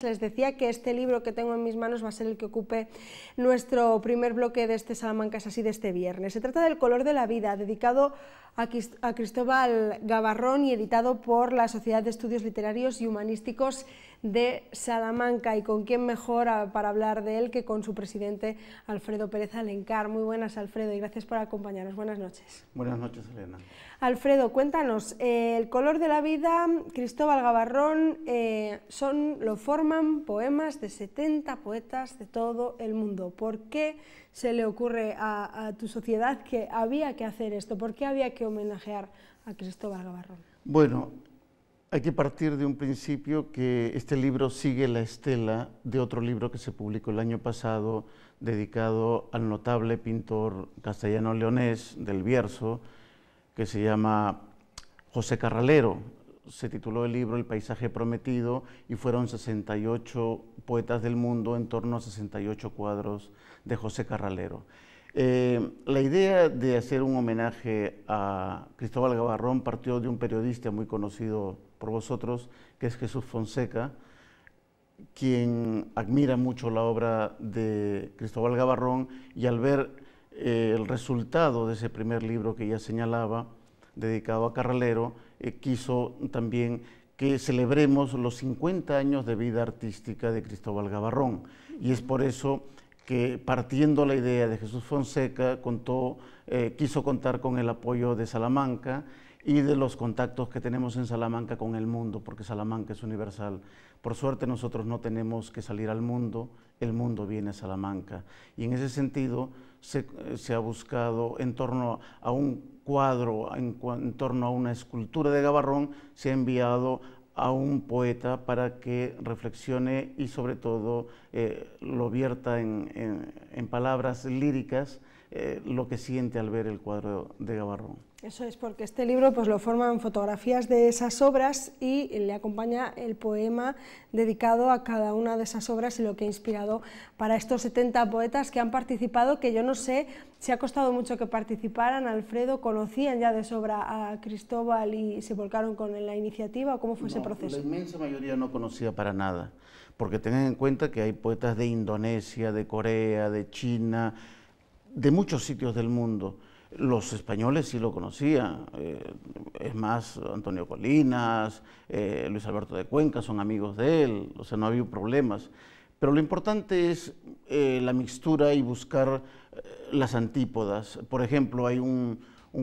Les decía que este libro que tengo en mis manos va a ser el que ocupe nuestro primer bloque de este Salamanca es así de este viernes. Se trata del Color de la vida, dedicado a Cristóbal Gavarrón y editado por la Sociedad de Estudios Literarios y Humanísticos de Salamanca. Y con quién mejor para hablar de él que con su presidente Alfredo Pérez Alencar. Muy buenas, Alfredo, y gracias por acompañarnos. Buenas noches. Buenas noches, Elena. Alfredo, cuéntanos, el Color de la vida, Cristóbal Gavarrón, lo forman poemas de 70 poetas de todo el mundo. ¿Por qué se le ocurre a tu sociedad que había que hacer esto? ¿Por qué había que homenajear a Cristóbal Gavarrón? Bueno, hay que partir de un principio que este libro sigue la estela de otro libro que se publicó el año pasado, dedicado al notable pintor castellano-leonés del Bierzo, que se llama José Carralero. Se tituló el libro El paisaje prometido y fueron 68 poetas del mundo en torno a 68 cuadros de José Carralero. La idea de hacer un homenaje a Cristóbal Gavarrón partió de un periodista muy conocido por vosotros, que es Jesús Fonseca, quien admira mucho la obra de Cristóbal Gavarrón, y al ver el resultado de ese primer libro que ya señalaba, dedicado a Carralero, quiso también que celebremos los 50 años de vida artística de Cristóbal Gavarrón. Y es por eso que, partiendo la idea de Jesús Fonseca, quiso contar con el apoyo de Salamanca y de los contactos que tenemos en Salamanca con el mundo, porque Salamanca es universal. Por suerte nosotros no tenemos que salir al mundo, el mundo viene a Salamanca. Y en ese sentido se ha buscado, en torno a un cuadro, en torno a una escultura de Gavarrón, se ha enviado a un poeta para que reflexione y sobre todo lo vierta en palabras líricas, lo que siente al ver el cuadro de Gavarrón. Eso es, porque este libro pues lo forman fotografías de esas obras y le acompaña el poema dedicado a cada una de esas obras y lo que ha inspirado para estos 70 poetas que han participado, que yo no sé si ha costado mucho que participaran. Alfredo, ¿conocían ya de sobra a Cristóbal y se volcaron con la iniciativa o cómo fue ese proceso? La inmensa mayoría no conocía para nada, porque tengan en cuenta que hay poetas de Indonesia, de Corea, de China, de muchos sitios del mundo. Los españoles sí lo conocían, es más, Antonio Colinas, Luis Alberto de Cuenca son amigos de él, o sea, no ha habido problemas. Pero lo importante es la mixtura y buscar las antípodas. Por ejemplo, hay un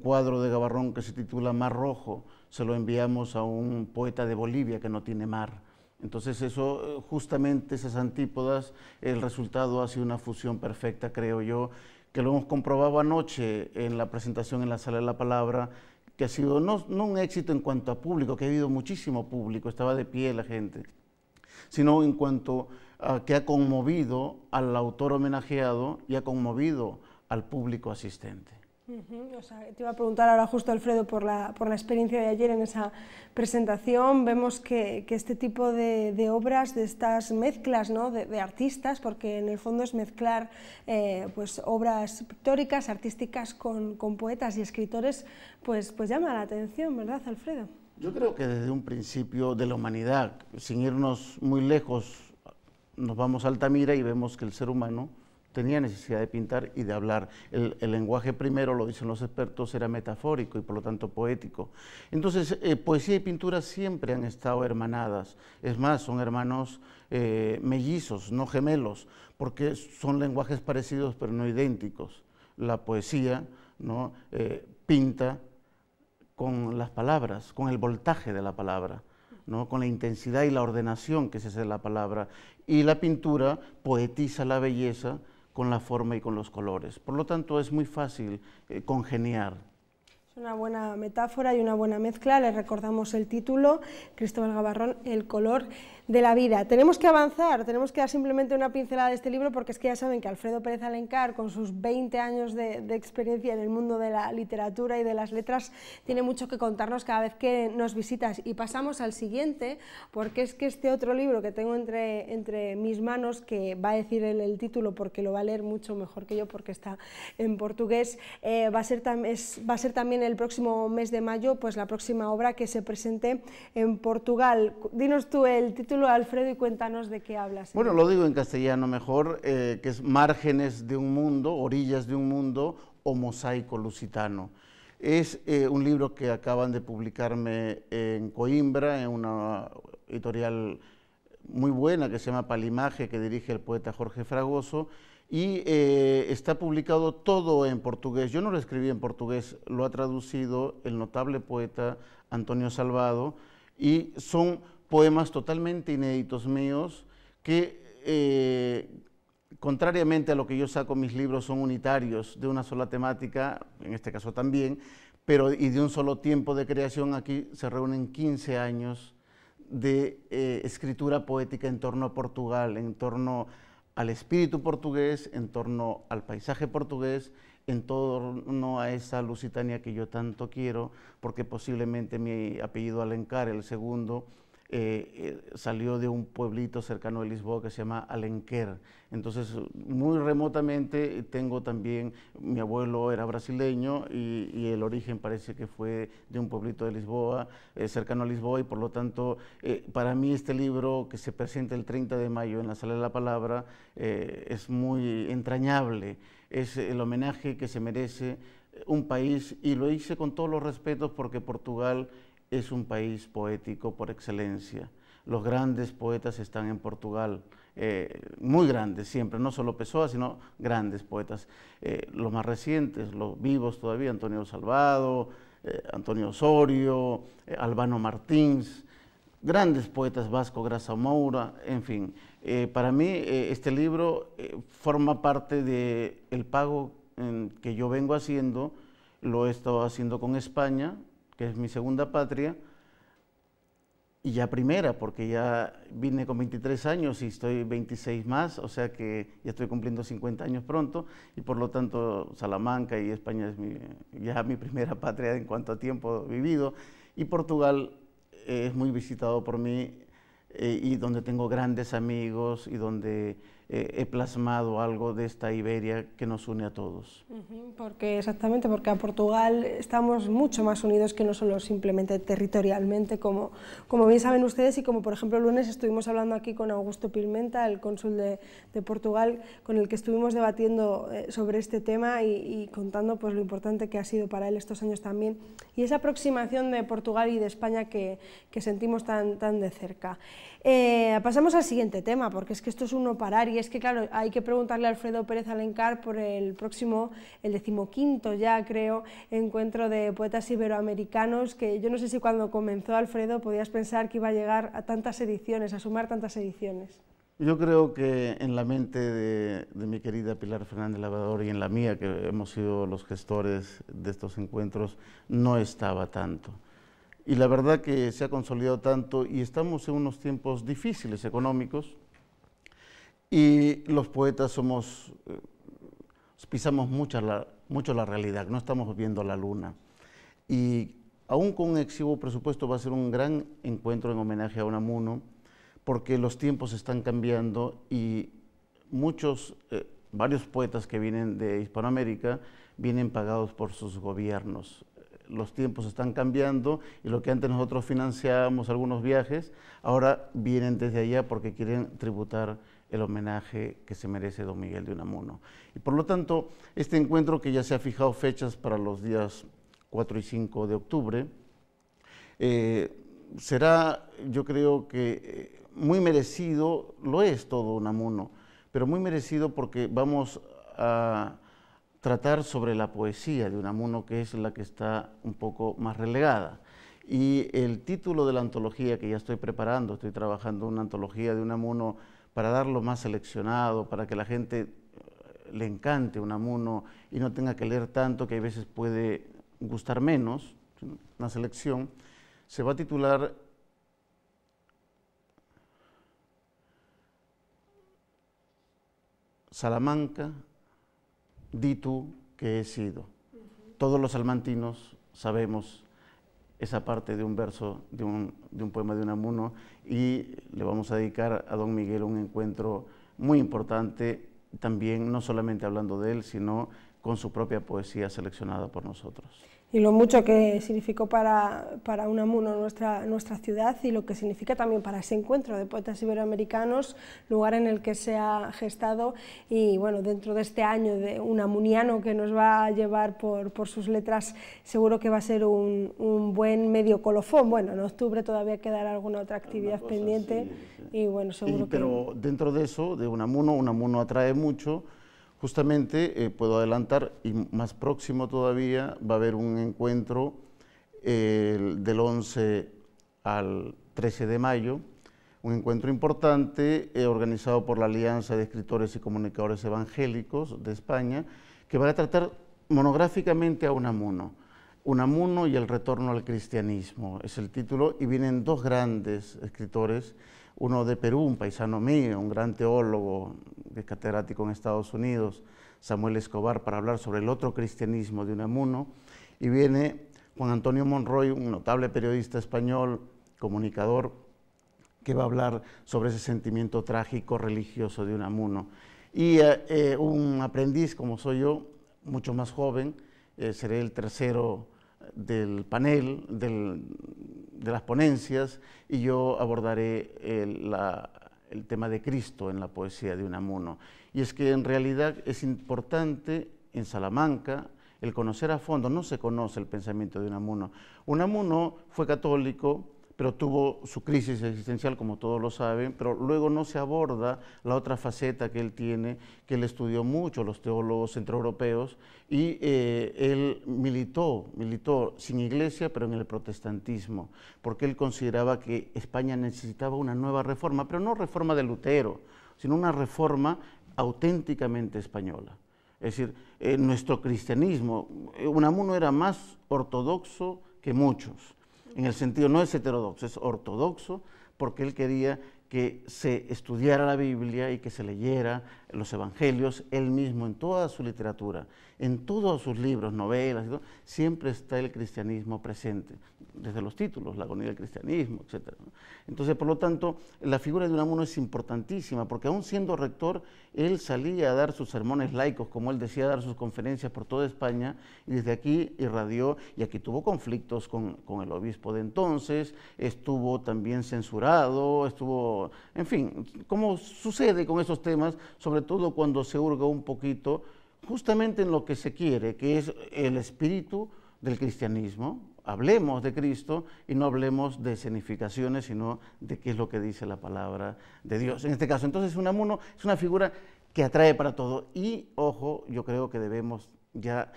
cuadro de Gavarrón que se titula Mar Rojo, se lo enviamos a un poeta de Bolivia que no tiene mar. Entonces eso, justamente esas antípodas, el resultado ha sido una fusión perfecta, creo yo, que lo hemos comprobado anoche en la presentación en la Sala de la Palabra, que ha sido no un éxito en cuanto a público, que ha habido muchísimo público, estaba de pie la gente, sino en cuanto a que ha conmovido al autor homenajeado y ha conmovido al público asistente. O sea, te iba a preguntar ahora justo, Alfredo, por la experiencia de ayer en esa presentación. Vemos que este tipo de obras, de estas mezclas, ¿no?, de artistas, porque en el fondo es mezclar pues obras pictóricas, artísticas con poetas y escritores, pues llama la atención, ¿verdad, Alfredo? Yo creo que desde un principio de la humanidad, sin irnos muy lejos, nos vamos a Altamira y vemos que el ser humano tenía necesidad de pintar y de hablar. El lenguaje primero, lo dicen los expertos, era metafórico y por lo tanto poético. Entonces, poesía y pintura siempre han estado hermanadas. Es más, son hermanos mellizos, no gemelos, porque son lenguajes parecidos pero no idénticos. La poesía, ¿no?, pinta con las palabras, con el voltaje de la palabra, ¿no?, con la intensidad y la ordenación que se hace de la palabra. Y la pintura poetiza la belleza con la forma y con los colores. Por lo tanto, es muy fácil congeniar. Es una buena metáfora y una buena mezcla. Les recordamos el título, Cristóbal Gavarrón, El color de la vida. Tenemos que avanzar, tenemos que dar simplemente una pincelada de este libro, porque es que ya saben que Alfredo Pérez Alencar, con sus 20 años de experiencia en el mundo de la literatura y de las letras, tiene mucho que contarnos cada vez que nos visitas. Y pasamos al siguiente, porque es que este otro libro que tengo entre mis manos, que va a decir el título porque lo va a leer mucho mejor que yo, porque está en portugués, va a ser también el próximo mes de mayo pues la próxima obra que se presente en Portugal. Dinos tú el título, Alfredo, y cuéntanos de qué hablas. Bueno, lo digo en castellano mejor, que es Márgenes de un mundo, Orillas de un mundo o Mosaico lusitano. Es un libro que acaban de publicarme en Coimbra, en una editorial muy buena que se llama Palimaje, que dirige el poeta Jorge Fragoso, y está publicado todo en portugués. Yo no lo escribí en portugués, lo ha traducido el notable poeta Antonio Salvado, y son poemas totalmente inéditos míos que, contrariamente a lo que yo saco, mis libros son unitarios, de una sola temática, en este caso también, pero y de un solo tiempo de creación. Aquí se reúnen 15 años de escritura poética en torno a Portugal, en torno al espíritu portugués, en torno al paisaje portugués, en torno a esa Lusitania que yo tanto quiero, porque posiblemente mi apellido Alencar, el segundo, salió de un pueblito cercano de Lisboa que se llama Alenquer. Entonces, muy remotamente tengo también, mi abuelo era brasileño y el origen parece que fue de un pueblito de Lisboa, cercano a Lisboa, y por lo tanto, para mí este libro que se presenta el 30 de mayo en la Sala de la Palabra es muy entrañable, es el homenaje que se merece un país, y lo hice con todos los respetos porque Portugal es un país poético por excelencia. Los grandes poetas están en Portugal, muy grandes siempre, no solo Pessoa, sino grandes poetas. Los más recientes, los vivos todavía, Antonio Salvado, Antonio Osorio, Albano Martins, grandes poetas, Vasco Graça Moura, en fin. Para mí este libro forma parte del pago que yo vengo haciendo, lo he estado haciendo con España, que es mi segunda patria, y ya primera, porque ya vine con 23 años y estoy 26 más, o sea que ya estoy cumpliendo 50 años pronto, y por lo tanto Salamanca y España es ya mi primera patria en cuanto a tiempo vivido, y Portugal es muy visitado por mí, y donde tengo grandes amigos y donde he plasmado algo de esta Iberia que nos une a todos. Exactamente, porque a Portugal estamos mucho más unidos que no solo simplemente territorialmente, como bien saben ustedes, y como por ejemplo el lunes estuvimos hablando aquí con Augusto Pimenta, el cónsul de Portugal, con el que estuvimos debatiendo sobre este tema y contando pues lo importante que ha sido para él estos años también, y esa aproximación de Portugal y de España que sentimos tan de cerca. Pasamos al siguiente tema, porque es que esto es un no parar, y es que claro, hay que preguntarle a Alfredo Pérez Alencar por el próximo, el 15º ya creo, encuentro de poetas iberoamericanos, que yo no sé si cuando comenzó, Alfredo, podías pensar que iba a llegar a tantas ediciones, a sumar tantas ediciones. Yo creo que en la mente de mi querida Pilar Fernández Lavador y en la mía, que hemos sido los gestores de estos encuentros, no estaba tanto. Y la verdad que se ha consolidado tanto, y estamos en unos tiempos difíciles económicos, y los poetas pisamos mucho la realidad, no estamos viendo la luna. Y aún con un exiguo presupuesto va a ser un gran encuentro en homenaje a Unamuno, porque los tiempos están cambiando y varios poetas que vienen de Hispanoamérica vienen pagados por sus gobiernos. Los tiempos están cambiando y lo que antes nosotros financiábamos algunos viajes, ahora vienen desde allá porque quieren tributar el homenaje que se merece don Miguel de Unamuno. Y por lo tanto, este encuentro, que ya se ha fijado fechas para los días 4 y 5 de octubre, será, yo creo que muy merecido, lo es todo Unamuno, pero muy merecido porque vamos a tratar sobre la poesía de Unamuno, que es la que está un poco más relegada. Y el título de la antología que ya estoy preparando, estoy trabajando una antología de Unamuno para darlo más seleccionado, para que la gente le encante Unamuno y no tenga que leer tanto, que a veces puede gustar menos, una selección. Se va a titular Salamanca, di tú que he sido. Todos los salmantinos sabemos esa parte de un verso de un poema de Unamuno, y le vamos a dedicar a don Miguel un encuentro muy importante, también no solamente hablando de él, sino con su propia poesía seleccionada por nosotros. y lo mucho que significó para Unamuno, nuestra ciudad, y lo que significa también para ese encuentro de poetas iberoamericanos, lugar en el que se ha gestado, y bueno, dentro de este año de unamuniano que nos va a llevar por sus letras, seguro que va a ser un buen medio colofón. Bueno, en octubre todavía quedará alguna otra actividad pendiente, sí. Y bueno, seguro pero dentro de eso, de Unamuno atrae mucho. Justamente, puedo adelantar, y más próximo todavía, va a haber un encuentro del 11 al 13 de mayo, un encuentro importante organizado por la Alianza de Escritores y Comunicadores Evangélicos de España, que va a tratar monográficamente a Unamuno y el retorno al cristianismo, es el título, y vienen dos grandes escritores, uno de Perú, un paisano mío, un gran teólogo, que es catedrático en Estados Unidos, Samuel Escobar, para hablar sobre el otro cristianismo de Unamuno, y viene Juan Antonio Monroy, un notable periodista español, comunicador, que va a hablar sobre ese sentimiento trágico religioso de Unamuno. Y un aprendiz, como soy yo, mucho más joven, seré el tercero del panel, de las ponencias, y yo abordaré el tema de Cristo en la poesía de Unamuno. Y es que en realidad es importante en Salamanca el conocer a fondo, no se conoce el pensamiento de Unamuno. Unamuno fue católico, pero tuvo su crisis existencial, como todos lo saben, pero luego no se aborda la otra faceta que él tiene, que él estudió mucho los teólogos centroeuropeos, y él militó sin iglesia, pero en el protestantismo, porque él consideraba que España necesitaba una nueva reforma, pero no reforma de Lutero, sino una reforma auténticamente española. Es decir, nuestro cristianismo, Unamuno era más ortodoxo que muchos, en el sentido, no es heterodoxo, es ortodoxo, porque él quería que se estudiara la Biblia y que se leyera los evangelios. Él mismo, en toda su literatura, en todos sus libros, novelas, y todo, siempre está el cristianismo presente, desde los títulos, la agonía del cristianismo, etc. Entonces, por lo tanto, la figura de Unamuno es importantísima, porque aún siendo rector, él salía a dar sus sermones laicos, como él decía, a dar sus conferencias por toda España, y desde aquí irradió, y aquí tuvo conflictos con el obispo de entonces, estuvo también censurado, en fin, como sucede con esos temas, sobre todo cuando se hurga un poquito justamente en lo que se quiere, que es el espíritu del cristianismo. Hablemos de Cristo y no hablemos de escenificaciones, sino de qué es lo que dice la palabra de Dios. En este caso, entonces, Unamuno es una figura que atrae para todo. Y, ojo, yo creo que debemos ya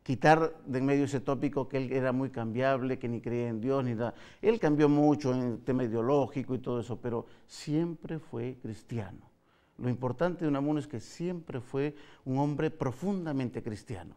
quitar de en medio ese tópico que él era muy cambiable, que ni creía en Dios, ni nada. Él cambió mucho en el tema ideológico y todo eso, pero siempre fue cristiano. Lo importante de Unamuno es que siempre fue un hombre profundamente cristiano.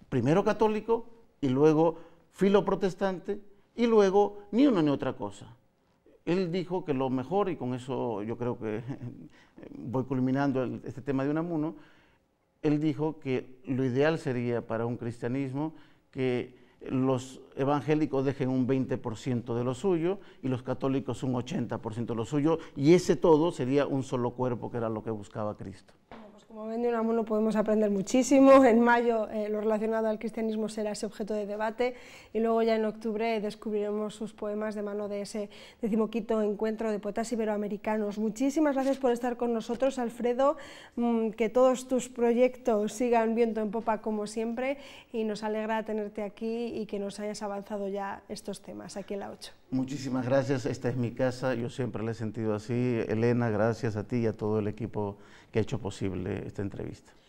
Primero católico, y luego filoprotestante, y luego ni una ni otra cosa. Él dijo que lo mejor, y con eso yo creo que voy culminando este tema de Unamuno, él dijo que lo ideal sería para un cristianismo que los evangélicos dejen un 20% de lo suyo y los católicos un 80% de lo suyo, y ese todo sería un solo cuerpo, que era lo que buscaba Cristo. Como ven, de Unamuno podemos aprender muchísimo. En mayo lo relacionado al cristianismo será ese objeto de debate, y luego ya en octubre descubriremos sus poemas de mano de ese 15º encuentro de poetas iberoamericanos. Muchísimas gracias por estar con nosotros, Alfredo, que todos tus proyectos sigan viento en popa como siempre, y nos alegra tenerte aquí y que nos hayas avanzado ya estos temas aquí en la 8. Muchísimas gracias, esta es mi casa, yo siempre la he sentido así. Elena, gracias a ti y a todo el equipo que ha hecho posible esta entrevista.